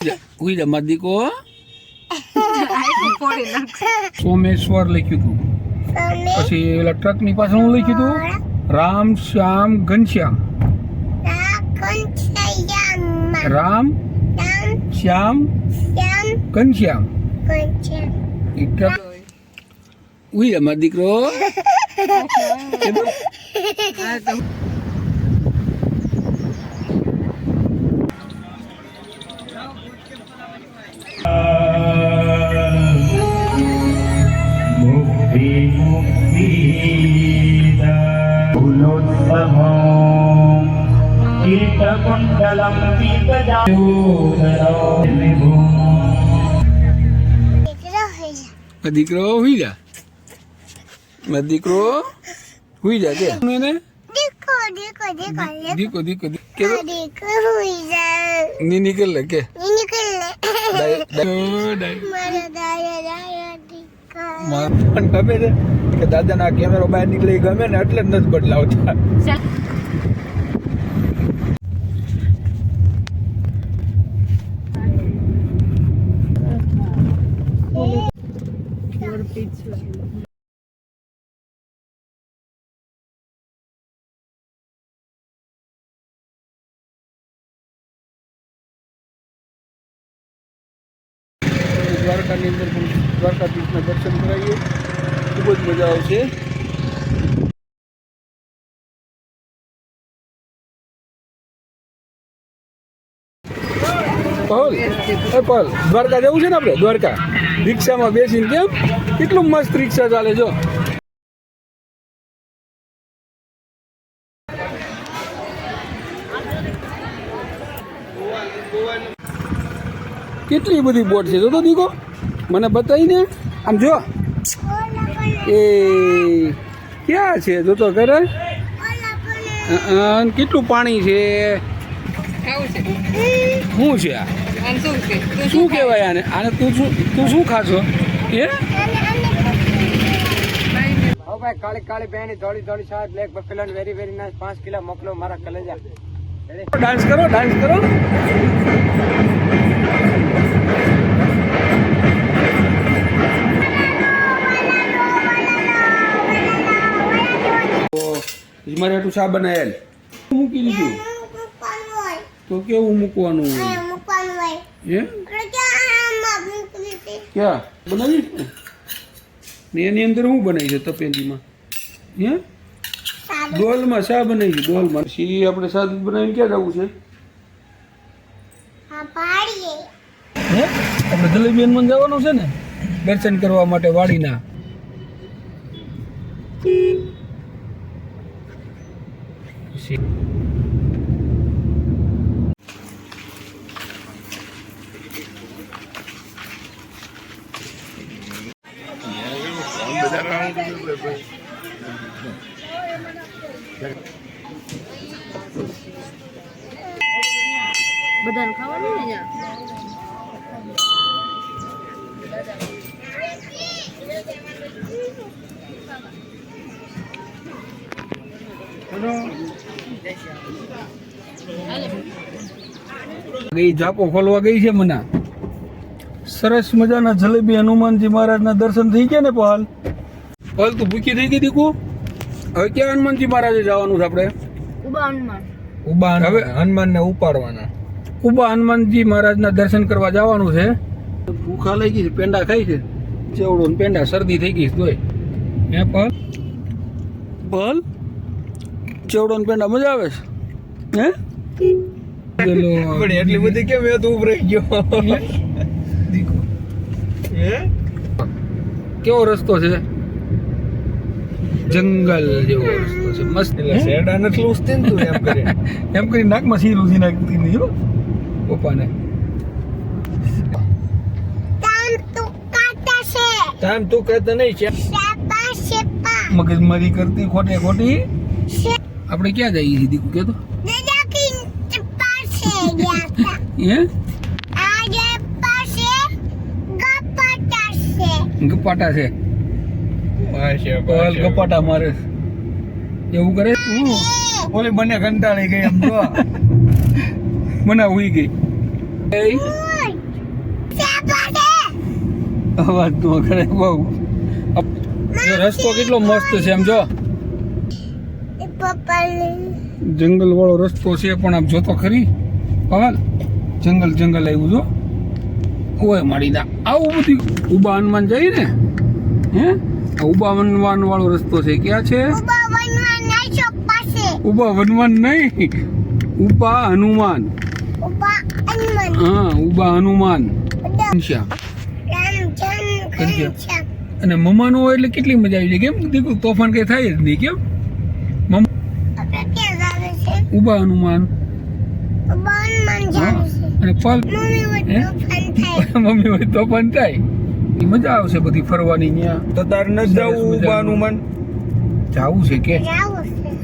ઉઈ જા મારી દીકો સોમેશ્વર લખ્યું હતું પછી ઓલા ટ્રક ની પાછળ હું લખ્યું હતું રામ શ્યામ ઘનશ્યામ રામ શ્યામ ઘનશ્યામ ઉઈ જા મારો દીકરો દીકરો હુઈ જા મારો દીકરો હુઈ જા કે એને દીકો દીકો કે ની નીકળ લે કે પણ ગમે છે કે દાદા ના કેમેરો બહાર નીકળે ગમે ને એટલે જ નથી બદલાવતા દ્વારકાની અંદર પણ દ્વારકાધીશના દર્શન કરાવીએ ખૂબ જ મજા આવશે પહલ દ્વારકા જવું છે ને આપણે દ્વારકા રિક્ષામાં બેસીને કેમ કેટલું મસ્ત રિક્ષા ચાલે જો કેટલી બધી બોટ છે જો તો દીકો મને બતાવીને આમ જો એ ક્યાં છે જો તો કરે કેટલું પાણી છે શું છે આ શું કહેવાય આને આને તું શું ખાશો એ ભાઈ કાળી કાળી બેની થોડી થોડી શાયદ black Buffalo very very nice 5 kilo મોકલો મારા કલેજા ડાન્સ કરો મારે એટલું શા બનાયેલ મૂકી દીધું તો કેવું મૂકવાનું ક્યાં બનાવી ને એની અંદર શું બનાવી છે તપેલીમાં હે ડોલમાં શા બનાવી છે ડોલમાં પછી આપણે સાદું બનાવીને ક્યાં જવું છે હે આપણે જલેબીમાં જવાનું છે ને દર્શન કરવા માટે વાડીના બધાને ખાવાનું ને ગઈ જાપો ખોલવા ગઈ છે મના સરસ મજાના જલેબી હનુમાનજી મહારાજના દર્શન થઈ ગયા ને પહાલ તું ભૂખી થઈ ગઈ દીકુ હવે ક્યાં હનુમાનજી મહારાજે જવાનું છે આપણે ઉબા હવે હનુમાન ને ઉપાડવાના ઉબા હનુમાનજી મહારાજના દર્શન કરવા જવાનું છે ભૂખા લઈ ગઈ છે પેંડા ખાઈ છે ચેવડો ને પેંડા શરદી થઈ ગઈ છે હે પલ ચેવડો ને પેંડા મજા આવે છે હે એટલી બધી કેમ તું ઉભરાઈ ગયો કેવો રસ્તો છે જંગલ જેવો રસ્તો છે મસ્ત શેરડા નથી લૂસતી ને તું એમ કરી નાકમાં સી લૂસી નાખતી નહીં હો પપ્પાને ટાઈમ તું કહેતો નહીં છે મગજમારી કરતી ખોટે ખોટી આપણે ક્યાં જઈએ છીએ દીકુ કે તો ગપાટા છે ગપાટા મારે એવું કરે ઓલી બંને કંટાળી ગઈ એમ તો મને ઉઈ ગઈ અવાજ નો કરે બહુ. જો રસ્તો કેટલો મસ્ત છે આમ જો, જંગલ વાળો રસ્તો છે પણ આમ જોતો ખરી પવન, જંગલ જંગલ આવ્યું જો. ઓય મારી દા આવું બધું ઉભા હનુમાન જાય ને હે, આ ઉભા હનુમાન વાળો રસ્તો છે. ક્યાં છે? ઉભા વનવાન નહીં, ઉભા હનુમાન. હા ઉભા હનુમાન. અને મમ્માનો હોય એટલે કેટલી મજા આવી જાય. કેમ દીકું તોફાન કઈ થાય જ નહીં. કેમ ઉભા હનુમાન અને ફલ મમ્મી હોય તોફાન થાય. મજા આવશે બધી ફરવાની. ત્યાં તો તાર ન જાવું ઉભા હનુમાન? જાવું છે કે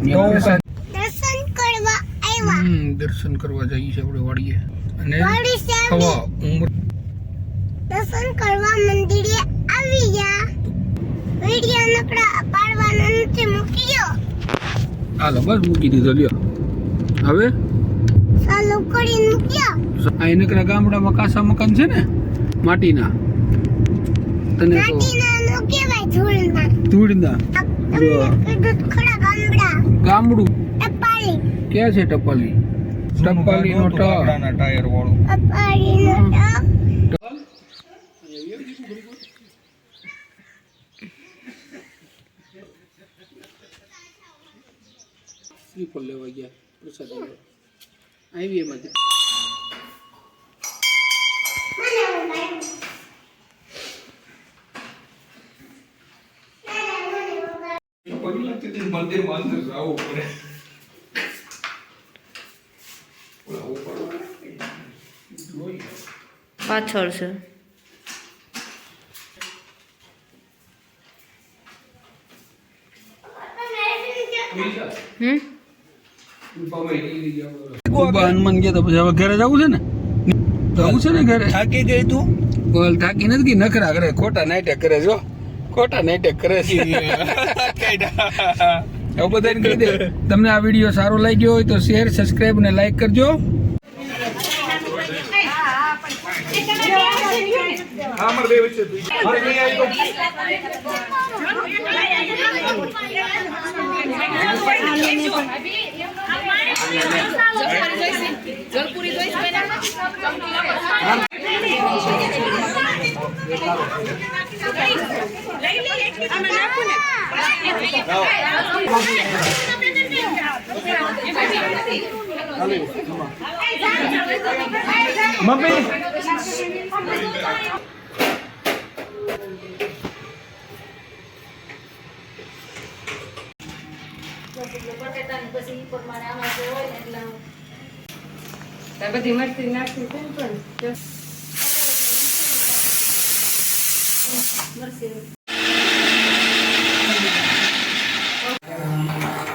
દર્શન દર્શન કરવા જઈએ છે આપણે વાડીએ. અને દર્શન કરવા મંદિરે આવી ગયા. વિડિયો નકડા પાડવાનો નથી, મૂકી દો. હાલો બસ મૂકી દીધો. લ્યો હવે ચાલુ કરીને મૂક્યો. આ નકરા ગામડામાં કાસા મકાન છે ને માટીના, તને તો માટીના નો કહેવાય, ધૂળના. ધૂળના. તમને કીધું ખરા ગામડા. ગામડું ટપાલી. ક્યાં છે ટપાલી? ટપાલી નો લાકડાના ટાયર વાળું. ટપાલી નો સ્લીપર લેવા ગયા પ્રસાદ આવી એમાંથી. મંદિરમાં અંદર જવું પડે. પાછળ છે. ઉભા હનુમાન ગયા તો પછી હવે ઘરે જવું છે ને, જવું છે ને ઘરે. થાકી ગઈ તું? બોલ થાકી નથી ગઈ, નખરા કરે, ખોટા નાટક કરે. જો ખોટા નાટક કરે છે. હવે બધાને કહી દે, તમને આ વિડીયો સારો લાગ્યો હોય તો શેર, સબસ્ક્રાઇબ અને લાઈક કરજો. મમ્મી બધી મરચી નાખી છે ને પણ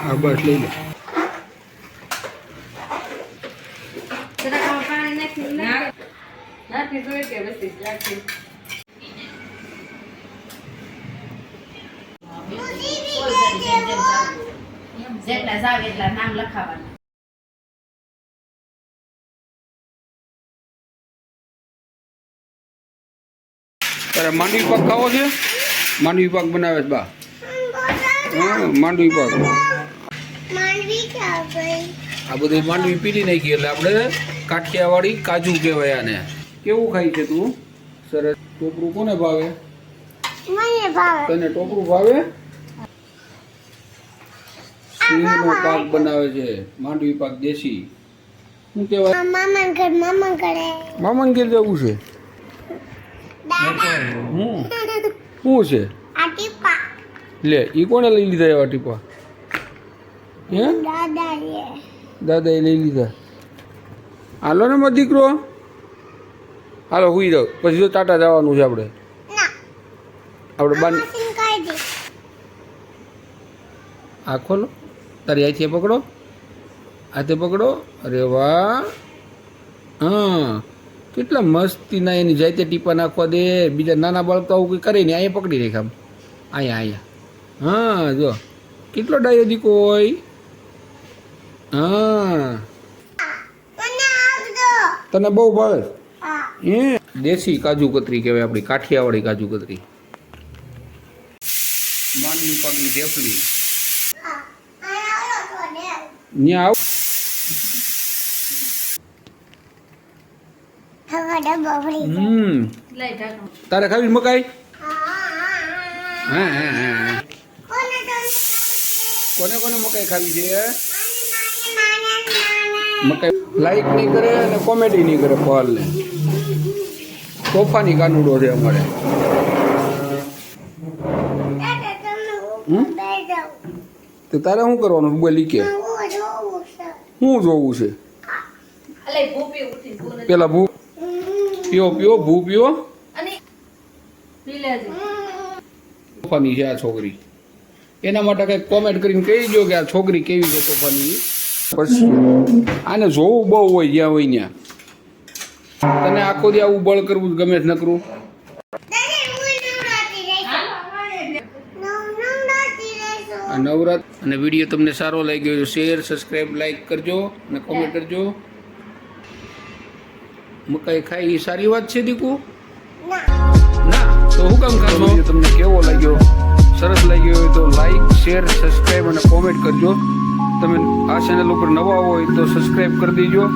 હા બસ લઈ લે. નાખી જોઈએ કે બધી નાખી. જેટલા જાવ એટલા નામ લખાવાના. તારે માંડવી પાક ખાવો છે? માંડવી પાક બનાવે છે બા. હા માંડવી પાક. માંડવી ક્યાં ગઈ? આ બધી માંડવી પીલી નાખી એટલે આપણે કાઠિયાવાડી કાજુ કહેવાય આને. કેવું ખાય છે તું? સરસ. ટોપરું કોને ભાવે? મને ભાવે. તને ટોપરું ભાવે? સિંગનો પાક બનાવે છે, માંડવી પાક દેશી. શું કહેવાય? મામા ઘરે મામાને ઘેર જવું છે. દાદા શું છે? આ ટીપા લે ઈ કોને લઈ લીધા એવા ટીપા? હે દાદા એ દાદાએ લઈ લીધા. હાલો ને મારો દીકરો, હાલો હુઈ જાવ. પછી જો ટાટા જવાનું છે આપણે. ના આપણે બાર મશીન કાઢી દે. આ ખોલો, તારી આથી પકડો, હાથે પકડો. અરે વાહ, હા કેટલા મસ્તીના એની જાતે ટીપા નાખવા દે. બીજા નાના બાળક તો આવું કંઈ કરે ને, અહીંયા પકડી રાખ. આમ અહીંયા હા જો કેટલો ડાયો દીકો હોય. હા મને આપજો. તને બહુ ભાવે હા હે? દેશી કાજુ કતરી કહેવાય, આપણી કાઠિયાવાડી કાજુ કતરી. માંડવી પાકની ઢેફલી ન્યા આવ. લઈ ઢાંકણું. તારે ખાવી છે મકાઈ? હા હા હા. કોને કોને મકાઈ ખાવી છે? મકાઈ લાઈક નહીં કરે અને કોમેડી નહીં કરે. પહાલને તોફાની કાનુડો છે અમારે. તો તારે શું કરવાનું બોલી કે શું જોવું છે? અલે ભૂપી ઉઠી ભૂ નથી. પેલા ભૂ પીઓ પીઓ ભૂ પીઓ. અને પી લેજે. તોફાની છે આ છોકરી. એના માટે કંઈક કોમેન્ટ કરીને કહી દો કે આ છોકરી કેવી છે તોફાની. પછી આને જોવું બહુ હોય જ્યાં હોય ત્યાં. તને આખો દી આવું બળ કરવું ગમે જ ન કરવું? આ નવરાત અને વિડીયો તમને સારો લાગ્યો તો શેર સબસ્ક્રાઈબ લાઈક કરજો અને કોમેન્ટ કરજો. મકાઈ ખાઈ એ સારી વાત છે દીકુ? ના તો હું કામ ખાશો? તમને કેવો લાગ્યો? સરસ લાગ્યો હોય તો લાઈક શેર સબસ્ક્રાઈબ અને કોમેન્ટ કરજો. તમે આ ચેનલ ઉપર નવા હોય તો સબસ્ક્રાઈબ કરી દેજો.